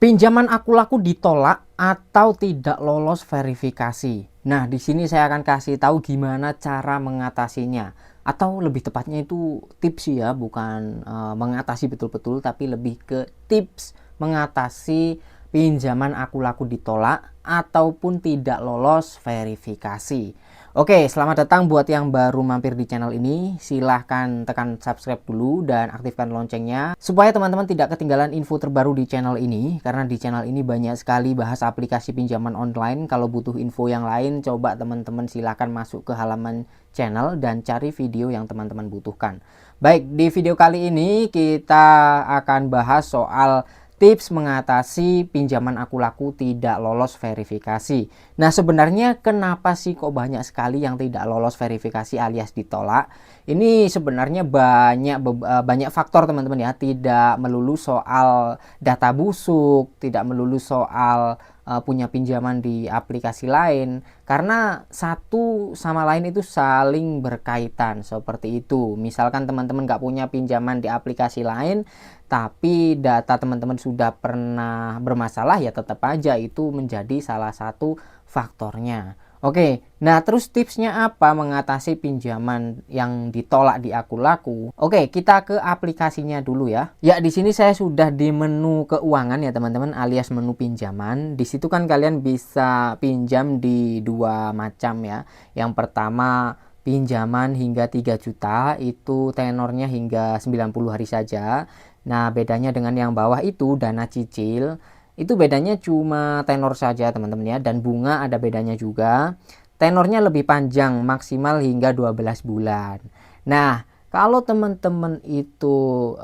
Pinjaman aku laku ditolak atau tidak lolos verifikasi. Nah, di sini saya akan kasih tahu gimana cara mengatasinya. Atau lebih tepatnya itu tips ya, bukan mengatasi betul-betul, tapi lebih ke tips mengatasi pinjaman aku laku ditolak ataupun tidak lolos verifikasi. Oke, selamat datang buat yang baru mampir di channel ini. Silahkan tekan subscribe dulu dan aktifkan loncengnya supaya teman-teman tidak ketinggalan info terbaru di channel ini. Karena di channel ini banyak sekali bahas aplikasi pinjaman online. Kalau butuh info yang lain, coba teman-teman silahkan masuk ke halaman channel dan cari video yang teman-teman butuhkan. Baik, di video kali ini kita akan bahas soal tips mengatasi pinjaman aku laku tidak lolos verifikasi. Nah, sebenarnya kenapa sih kok banyak sekali yang tidak lolos verifikasi alias ditolak? Ini sebenarnya banyak faktor teman-teman ya. Tidak melulu soal data busuk, tidak melulu soal punya pinjaman di aplikasi lain. Karena satu sama lain itu saling berkaitan seperti itu. Misalkan teman-teman nggak punya pinjaman di aplikasi lain, tapi data teman-teman sudah pernah bermasalah, ya tetap aja itu menjadi salah satu faktornya. Oke, nah terus tipsnya apa mengatasi pinjaman yang ditolak di aku laku? Oke, kita ke aplikasinya dulu ya. Ya, di sini saya sudah di menu keuangan ya teman-teman, alias menu pinjaman. Di situ kan kalian bisa pinjam di dua macam ya. Yang pertama pinjaman hingga 3 juta, itu tenornya hingga 90 hari saja. Nah, bedanya dengan yang bawah itu dana cicil, itu bedanya cuma tenor saja teman-teman ya, dan bunga ada bedanya juga. Tenornya lebih panjang, maksimal hingga 12 bulan. Nah, kalau teman-teman itu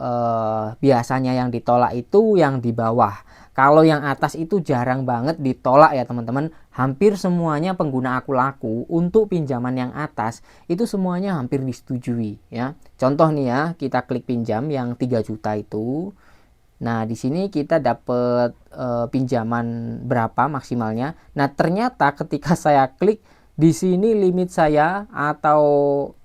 biasanya yang ditolak itu yang di bawah. Kalau yang atas itu jarang banget ditolak ya teman-teman. Hampir semuanya pengguna aku laku untuk pinjaman yang atas itu semuanya hampir disetujui ya. Contoh nih ya, kita klik pinjam yang 3 juta itu. Nah, di sini kita dapat pinjaman berapa maksimalnya. Nah, ternyata ketika saya klik di sini limit saya atau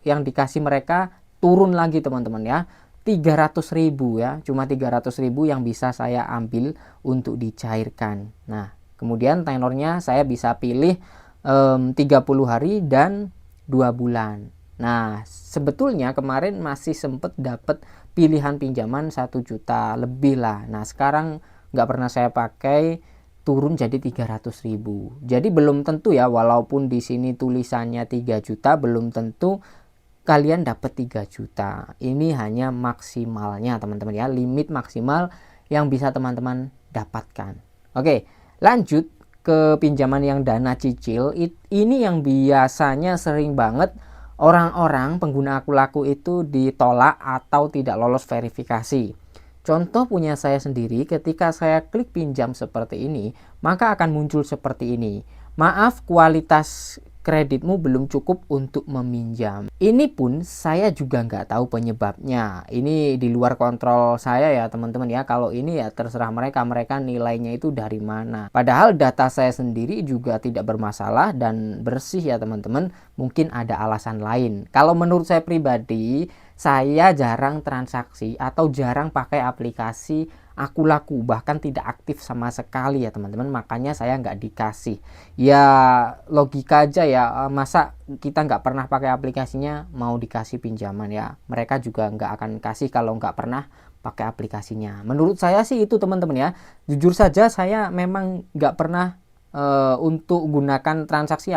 yang dikasih mereka turun lagi teman-teman ya. 300.000 ya, cuma 300.000 yang bisa saya ambil untuk dicairkan. Nah, kemudian tenornya saya bisa pilih 30 hari dan 2 bulan. Nah, sebetulnya kemarin masih sempat dapat pilihan pinjaman 1 juta lebih lah. Nah, sekarang nggak pernah saya pakai, turun jadi 300.000. Jadi belum tentu ya, walaupun di sini tulisannya 3 juta, belum tentu kalian dapat 3 juta. Ini hanya maksimalnya teman-teman ya, limit maksimal yang bisa teman-teman dapatkan. Oke, lanjut ke pinjaman yang dana cicil. Ini yang biasanya sering banget orang-orang pengguna aku laku itu ditolak atau tidak lolos verifikasi. Contoh punya saya sendiri, ketika saya klik pinjam seperti ini, maka akan muncul seperti ini. Maaf, kualitas kreditmu belum cukup untuk meminjam. Ini pun saya juga nggak tahu penyebabnya. Ini di luar kontrol saya ya teman-teman ya. Kalau ini ya terserah mereka nilainya itu dari mana. Padahal data saya sendiri juga tidak bermasalah dan bersih ya teman-teman. Mungkin ada alasan lain. Kalau menurut saya pribadi, saya jarang transaksi atau jarang pakai aplikasi aku laku, bahkan tidak aktif sama sekali ya teman-teman. Makanya saya nggak dikasih. Ya logika aja ya, masa kita nggak pernah pakai aplikasinya mau dikasih pinjaman ya. Mereka juga nggak akan kasih kalau nggak pernah pakai aplikasinya. Menurut saya sih itu teman-teman ya. Jujur saja saya memang nggak pernah untuk gunakan transaksi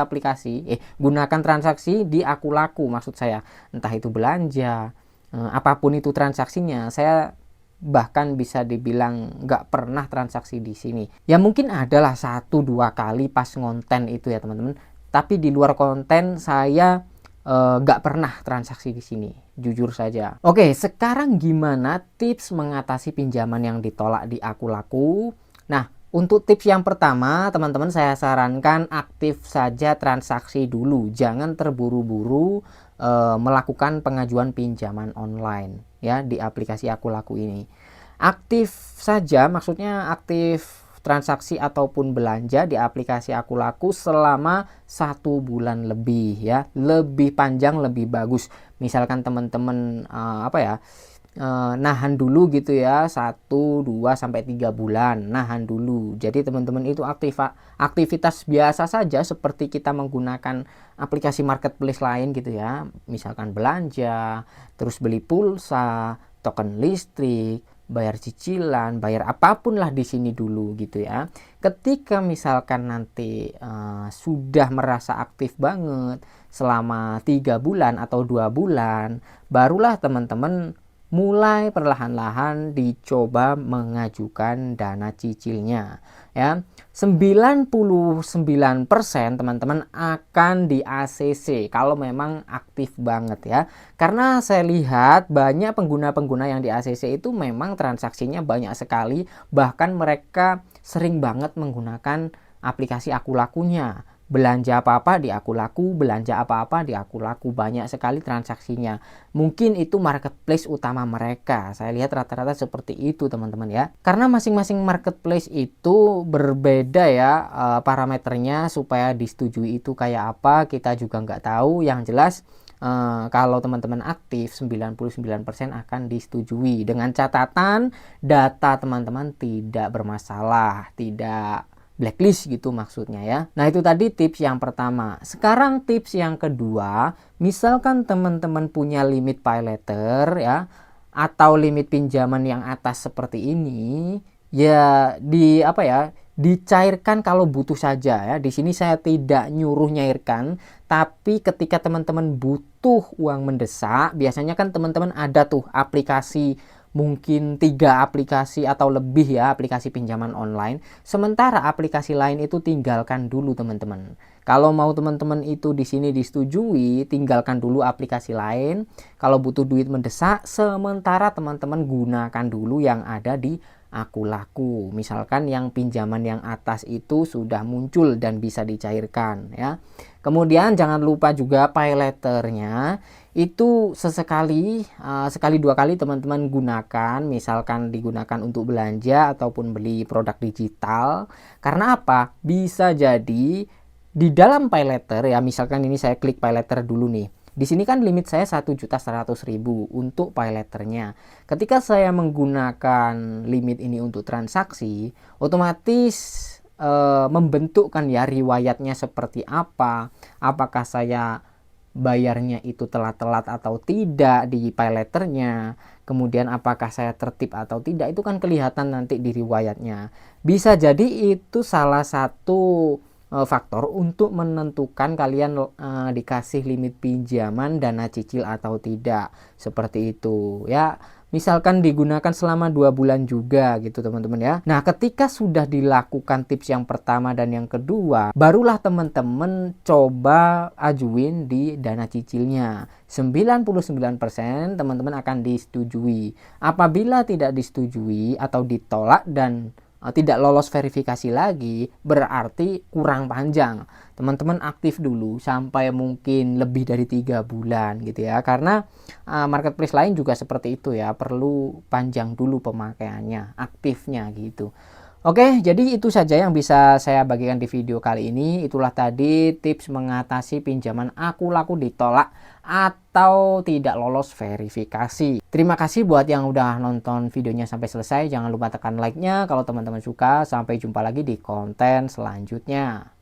gunakan transaksi di aku laku, maksud saya entah itu belanja, apapun itu transaksinya, saya bahkan bisa dibilang nggak pernah transaksi di sini. Ya mungkin adalah 1-2 kali pas ngonten itu ya teman-teman, tapi di luar konten saya nggak pernah transaksi di sini, jujur saja. Oke, sekarang gimana tips mengatasi pinjaman yang ditolak di aku laku? Nah, untuk tips yang pertama teman-teman, saya sarankan aktif saja transaksi dulu, jangan terburu-buru melakukan pengajuan pinjaman online ya di aplikasi aku laku ini. Aktif saja, maksudnya aktif transaksi ataupun belanja di aplikasi aku laku selama 1 bulan lebih ya, lebih panjang lebih bagus. Misalkan teman-teman nahan dulu gitu ya, 1, 2, sampai 3 bulan nahan dulu. Jadi teman-teman itu aktivitas biasa saja seperti kita menggunakan aplikasi marketplace lain gitu ya, misalkan belanja, terus beli pulsa, token listrik, bayar cicilan, bayar apapun lah di sini dulu gitu ya. Ketika misalkan nanti sudah merasa aktif banget selama 3 bulan atau 2 bulan, barulah teman-teman mulai perlahan-lahan dicoba mengajukan dana cicilnya ya. 99% teman-teman akan di ACC kalau memang aktif banget ya. Karena saya lihat banyak pengguna-pengguna yang di ACC itu memang transaksinya banyak sekali, bahkan mereka sering banget menggunakan aplikasi Aku Lakunya. Belanja apa-apa di Aku Laku, belanja apa-apa di Aku Laku, banyak sekali transaksinya. Mungkin itu marketplace utama mereka. Saya lihat rata-rata seperti itu teman-teman ya. Karena masing-masing marketplace itu berbeda ya parameternya, supaya disetujui itu kayak apa kita juga nggak tahu. Yang jelas kalau teman-teman aktif 99% akan disetujui dengan catatan data teman-teman tidak bermasalah, tidak blacklist gitu maksudnya ya. Nah itu tadi tips yang pertama. Sekarang tips yang kedua, misalkan teman-teman punya limit pay letter ya, atau limit pinjaman yang atas seperti ini, ya dicairkan kalau butuh saja ya. Di sini saya tidak nyuruh nyairkan, tapi ketika teman-teman butuh uang mendesak, biasanya kan teman-teman ada tuh aplikasi, mungkin 3 aplikasi atau lebih ya, aplikasi pinjaman online. Sementara aplikasi lain itu tinggalkan dulu teman-teman. Kalau mau teman-teman itu di sini disetujui, tinggalkan dulu aplikasi lain. Kalau butuh duit mendesak, sementara teman-teman gunakan dulu yang ada di Aku Laku. Misalkan yang pinjaman yang atas itu sudah muncul dan bisa dicairkan ya. Kemudian jangan lupa juga pay letternya itu sekali 2 kali teman-teman gunakan, misalkan digunakan untuk belanja ataupun beli produk digital. Karena apa? Bisa jadi di dalam pay letter ya, misalkan ini saya klik pay letter dulu nih. Di sini kan limit saya 1.100.000 untuk pay letternya. Ketika saya menggunakan limit ini untuk transaksi, otomatis membentukkan ya riwayatnya seperti apa. Apakah saya bayarnya itu telat-telat atau tidak di pay letternya, kemudian apakah saya tertib atau tidak, itu kan kelihatan nanti di riwayatnya. Bisa jadi itu salah satu faktor untuk menentukan kalian dikasih limit pinjaman dana cicil atau tidak, seperti itu ya. Misalkan digunakan selama 2 bulan juga gitu teman-teman ya. Nah ketika sudah dilakukan tips yang pertama dan yang kedua, barulah teman-teman coba ajuin di dana cicilnya. 99% teman-teman akan disetujui. Apabila tidak disetujui atau ditolak dan tidak lolos verifikasi lagi, berarti kurang panjang. Teman-teman aktif dulu sampai mungkin lebih dari 3 bulan gitu ya. Karena marketplace lain juga seperti itu ya, perlu panjang dulu pemakaiannya, aktifnya gitu. Oke, jadi itu saja yang bisa saya bagikan di video kali ini. Itulah tadi tips mengatasi pinjaman Aku Laku ditolak atau tidak lolos verifikasi. Terima kasih buat yang udah nonton videonya sampai selesai. Jangan lupa tekan like-nya kalau teman-teman suka. Sampai jumpa lagi di konten selanjutnya.